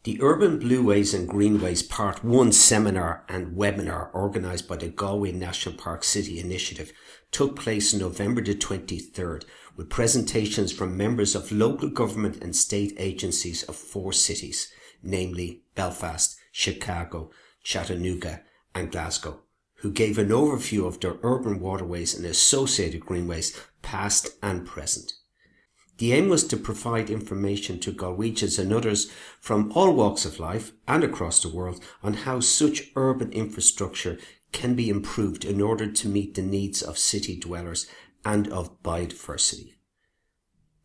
The Urban Blueways and Greenways Part 1 seminar and webinar organised by the Galway National Park City Initiative took place November the 23rd with presentations from members of local government and state agencies of 4 cities, namely Belfast, Chicago, Chattanooga and Glasgow, who gave an overview of their urban waterways and associated greenways, past and present. The aim was to provide information to Galwegians and others from all walks of life and across the world on how such urban infrastructure can be improved in order to meet the needs of city dwellers and of biodiversity.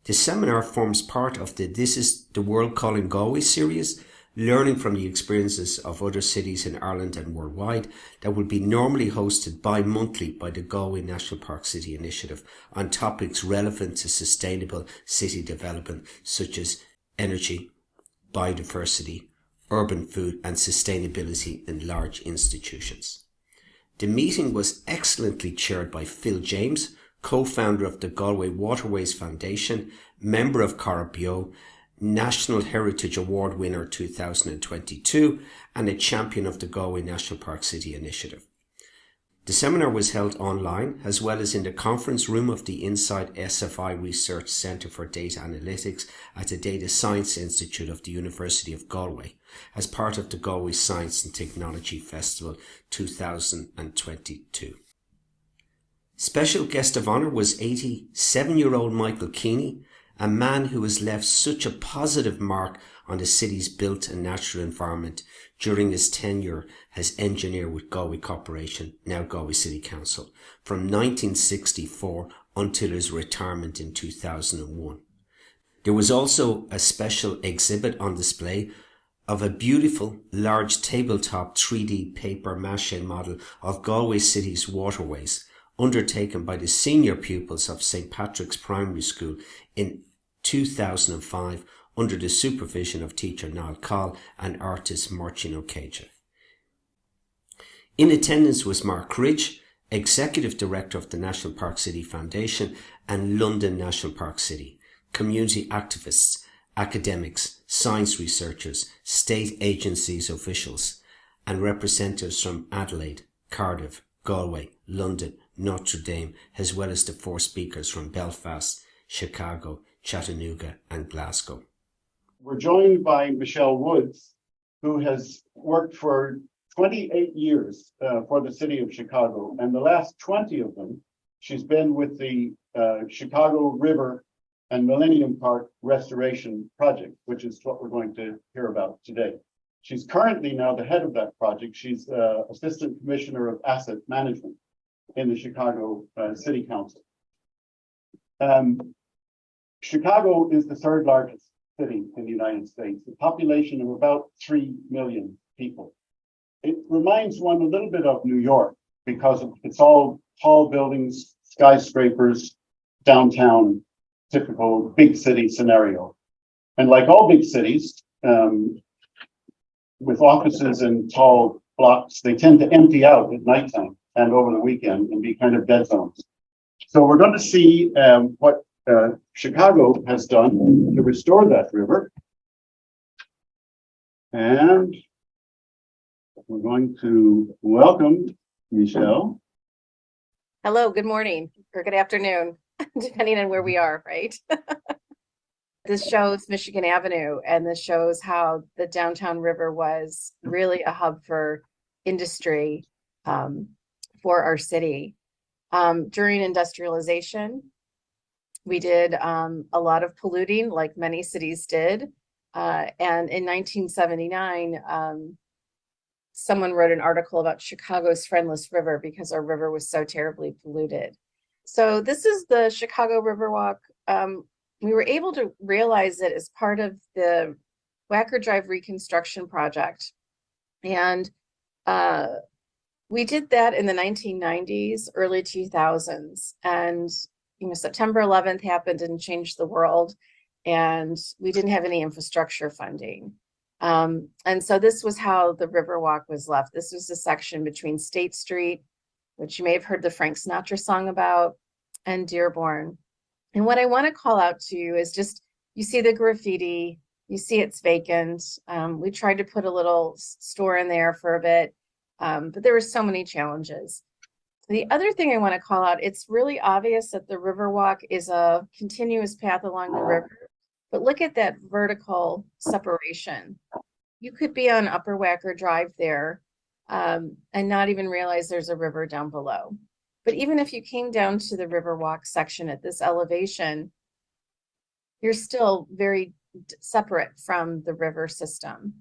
The seminar forms part of the This is the World Calling Galway series, learning from the experiences of other cities in Ireland and worldwide, that will be normally hosted bi-monthly by the Galway National Park City Initiative on topics relevant to sustainable city development such as energy, biodiversity, urban food and sustainability in large institutions. The meeting was excellently chaired by Phil James, co-founder of the Galway Waterways Foundation, member of Corribio, National Heritage Award winner 2022 and a champion of the Galway National Park City Initiative. The seminar was held online as well as in the conference room of the Inside SFI Research Centre for Data Analytics at the Data Science Institute of the University of Galway as part of the Galway Science and Technology Festival 2022. Special guest of honour was 87-year-old Michael Keeney, a man who has left such a positive mark on the city's built and natural environment during his tenure as engineer with Galway Corporation, now Galway City Council, from 1964 until his retirement in 2001. There was also a special exhibit on display of a beautiful large tabletop 3D paper mache model of Galway City's waterways, undertaken by the senior pupils of St. Patrick's Primary School in 2005 under the supervision of teacher Niall Call and artist Marcin O'Caja. In attendance was Mark Ridge, Executive Director of the National Park City Foundation and London National Park City, community activists, academics, science researchers, state agencies officials, and representatives from Adelaide, Cardiff, Galway, London, Notre Dame, as well as the 4 speakers from Belfast, Chicago, Chattanooga and Glasgow. We're joined by Michelle Woods, who has worked for 28 years for the city of Chicago, and the last 20 of them, she's been with the Chicago River and Millennium Park Restoration Project, which is what we're going to hear about today. She's currently now the head of that project. She's Assistant Commissioner of Asset Management in the Chicago City Council. Chicago is the 3rd largest city in the United States, a population of about 3 million people. It reminds one a little bit of New York because it's all tall buildings, skyscrapers, downtown, typical big city scenario. And like all big cities, with offices and tall blocks, they tend to empty out at nighttime and over the weekend and be kind of dead zones. So we're going to see what Chicago has done to restore that river. And we're going to welcome Michelle. Hello, good morning or good afternoon, depending on where we are, right? This shows Michigan Avenue, and this shows how the downtown river was really a hub for industry for our city. During industrialization, we did a lot of polluting, like many cities did. And in 1979, someone wrote an article about Chicago's friendless river because our river was so terribly polluted. So this is the Chicago Riverwalk. We were able to realize it as part of the Wacker Drive reconstruction project. And we did that in the 1990s, early 2000s. And September 11th happened and changed the world. And we didn't have any infrastructure funding. And so this was how the Riverwalk was left. This was the section between State Street, which you may have heard the Frank Sinatra song about, and Dearborn. And what I want to call out to you is just, you see the graffiti, You see it's vacant. We tried to put a little store in there for a bit, but there were so many challenges. The other thing I want to call out, it's really obvious that the Riverwalk is a continuous path along the river, but look at that vertical separation. You could be on Upper Wacker Drive there and not even realize there's a river down below. But even if you came down to the Riverwalk section at this elevation, you're still very separate from the river system.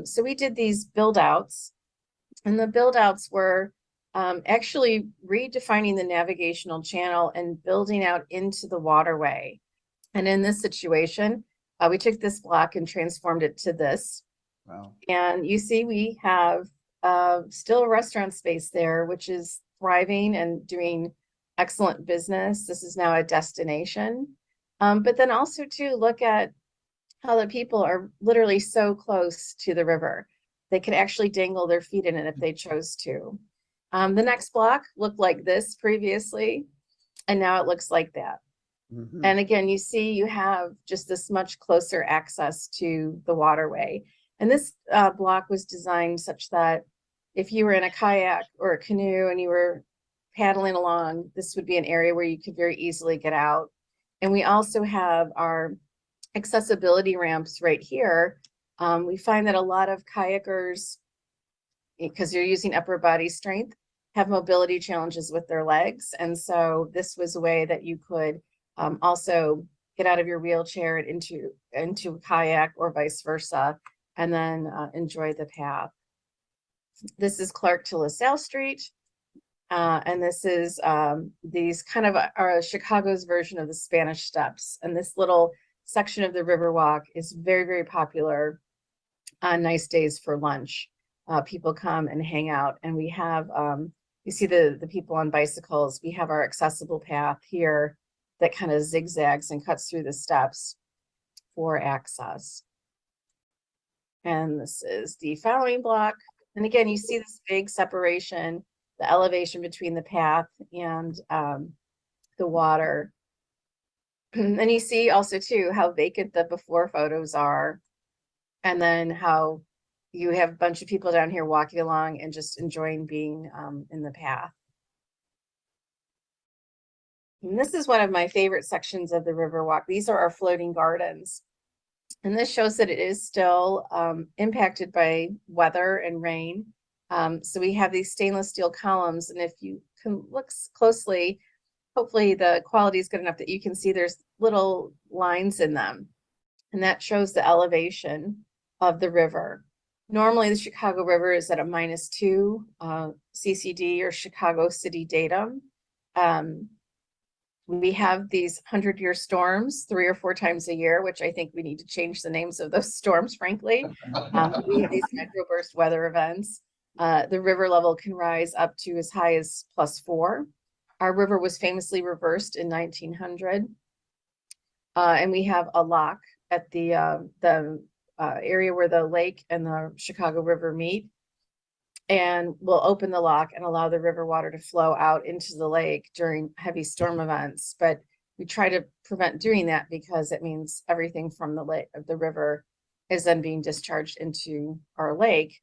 So we did these build outs, and the build outs were actually redefining the navigational channel and building out into the waterway. And in this situation, we took this block and transformed it to this. Wow. And you see we have still a restaurant space there, which is thriving and doing excellent business. This is now a destination. But then also to look at how the people are literally so close to the river. They could actually dangle their feet in it if they chose to. The next block looked like this previously, and now it looks like that. Mm-hmm. And again, you see you have just this much closer access to the waterway. And this block was designed such that if you were in a kayak or a canoe and you were paddling along, this would be an area where you could very easily get out. And we also have our accessibility ramps right here. We find that a lot of kayakers, because you're using upper body strength, have mobility challenges with their legs. And so this was a way that you could also get out of your wheelchair and into a kayak or vice versa, and then enjoy the path. This is Clark to LaSalle Street. And this is these kind of are Chicago's version of the Spanish Steps. And this little section of the Riverwalk is very, very popular on nice days for lunch. People come and hang out, and we have, you see the people on bicycles. We have our accessible path here that kind of zigzags and cuts through the steps for access. And this is the following block. And again, you see this big separation, the elevation between the path and the water. And you see also too how vacant the before photos are, and then how you have a bunch of people down here walking along and just enjoying being in the path. And this is one of my favorite sections of the Riverwalk. These are our floating gardens. And this shows that it is still impacted by weather and rain. So we have these stainless steel columns, and if you can look closely, hopefully the quality is good enough that you can see there's little lines in them. And that shows the elevation of the river. Normally the Chicago River is at a -2 CCD or Chicago City datum. We have these 100-year storms 3 or 4 times a year, which I think we need to change the names of those storms, frankly. We have these microburst weather events. The river level can rise up to as high as +4. Our river was famously reversed in 1900. And we have a lock at the area where the lake and the Chicago River meet. And we'll open the lock and allow the river water to flow out into the lake during heavy storm events. But we try to prevent doing that because it means everything from the lake of the river is then being discharged into our lake,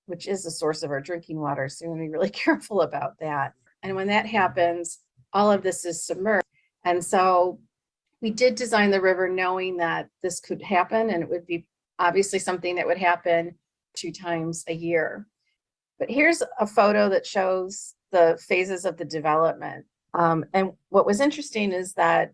which is the source of our drinking water. So we want to be really careful about that. And when that happens, all of this is submerged. And so we did design the river knowing that this could happen, and it would be obviously something that would happen 2 times a year. But here's a photo that shows the phases of the development. And what was interesting is that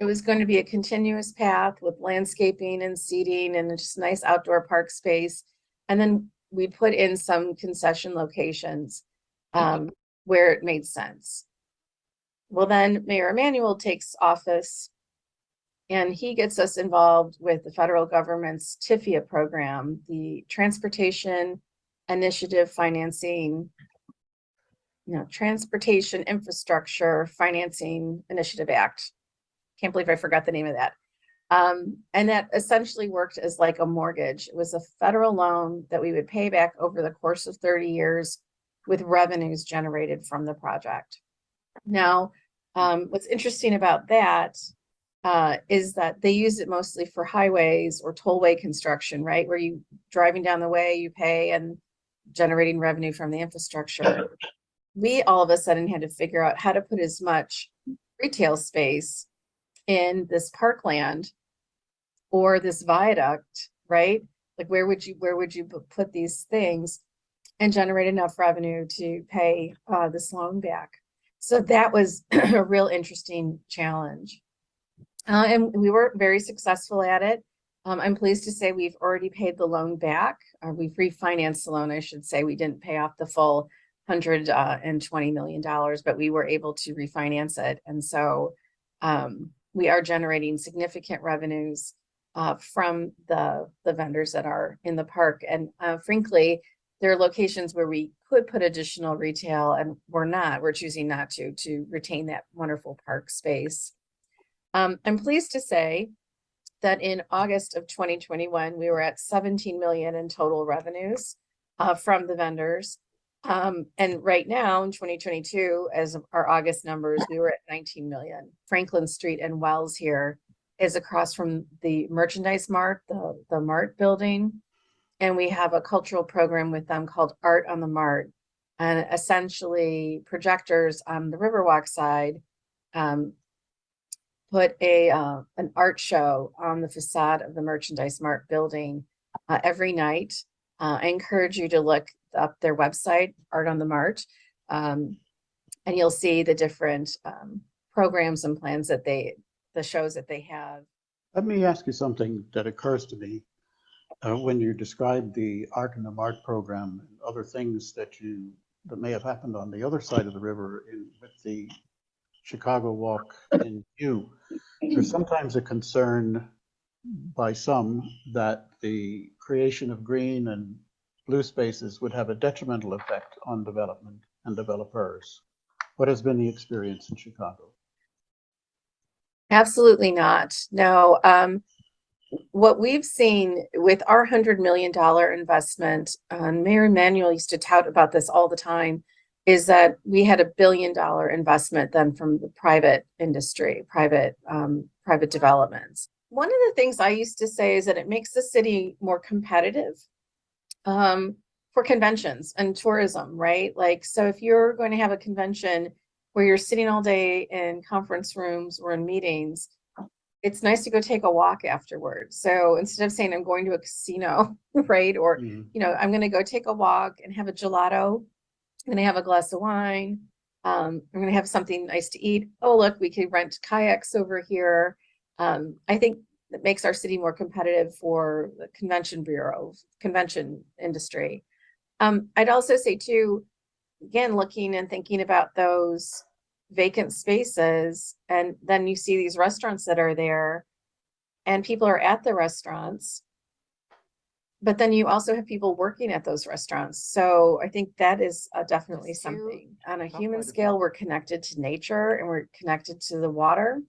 it was going to be a continuous path with landscaping and seating and just nice outdoor park space. And then we put in some concession locations where it made sense. Well, then Mayor Emanuel takes office, and he gets us involved with the federal government's TIFIA program, the Transportation Initiative Financing, Transportation Infrastructure Financing Initiative Act. Can't believe I forgot the name of that. And that essentially worked as like a mortgage. It was a federal loan that we would pay back over the course of 30 years with revenues generated from the project. Now, what's interesting about that is that they use it mostly for highways or tollway construction, right? Where you driving down the way, you pay and generating revenue from the infrastructure. We all of a sudden had to figure out how to put as much retail space in this parkland or this viaduct, right? Like where would you put these things and generate enough revenue to pay this loan back? So that was a real interesting challenge. And we were very successful at it. I'm pleased to say we've already paid the loan back. We've refinanced the loan, I should say. We didn't pay off the full $120 million, but we were able to refinance it. And so we are generating significant revenues from the vendors that are in the park. And frankly, there are locations where we could put additional retail and we're choosing not to retain that wonderful park space. I'm pleased to say that in August of 2021, we were at 17 million in total revenues from the vendors. And right now in 2022, as of our August numbers, we were at 19 million. Franklin Street and Wells here is across from the merchandise mart, the Mart building. And we have a cultural program with them called Art on the Mart. And essentially projectors on the Riverwalk side put an art show on the facade of the Merchandise Mart building every night. I encourage you to look up their website, Art on the Mart, and you'll see the different programs and plans that the shows that they have. Let me ask you something that occurs to me when you describe the Art on the Mart program and other things that may have happened on the other side of the river with the Chicago Walk in view. There's sometimes a concern by some that the creation of green and blue spaces would have a detrimental effect on development and developers. What has been the experience in Chicago? Absolutely not. No. What we've seen with our $100 million investment, Mayor Emanuel used to tout about this all the time, is that we had $1 billion investment then from the private industry, private developments. One of the things I used to say is that it makes the city more competitive for conventions and tourism, right? Like, so if you're going to have a convention where you're sitting all day in conference rooms or in meetings, it's nice to go take a walk afterwards. So instead of saying I'm going to a casino, right? Or, I'm going to go take a walk and have a gelato. I'm going to have a glass of wine. I'm going to have something nice to eat. Oh, look, we could rent kayaks over here. I think that makes our city more competitive for the convention bureau, convention industry. I'd also say too, again, looking and thinking about those vacant spaces, and then you see these restaurants that are there and people are at the restaurants, but then you also have people working at those restaurants. So I think that is definitely something. On a human scale, we're connected to nature and we're connected to the water.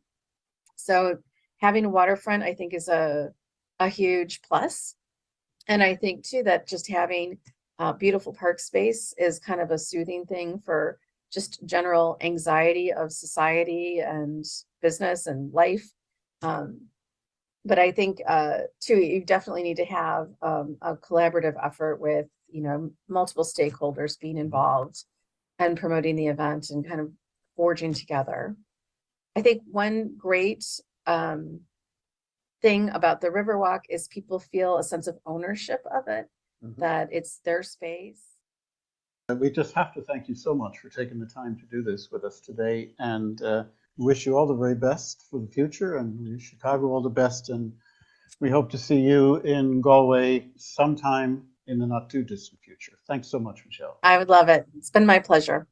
So having a waterfront, I think, is a huge plus. And I think too that just having beautiful park space is kind of a soothing thing for just general anxiety of society and business and life. But I think too, you definitely need to have a collaborative effort with, multiple stakeholders being involved and promoting the event and kind of forging together. I think one great thing about the Riverwalk is people feel a sense of ownership of it, that it's their space. We just have to thank you so much for taking the time to do this with us today, and wish you all the very best for the future, and wish Chicago all the best. And we hope to see you in Galway sometime in the not too distant future. Thanks so much, Michelle. I would love it. It's been my pleasure.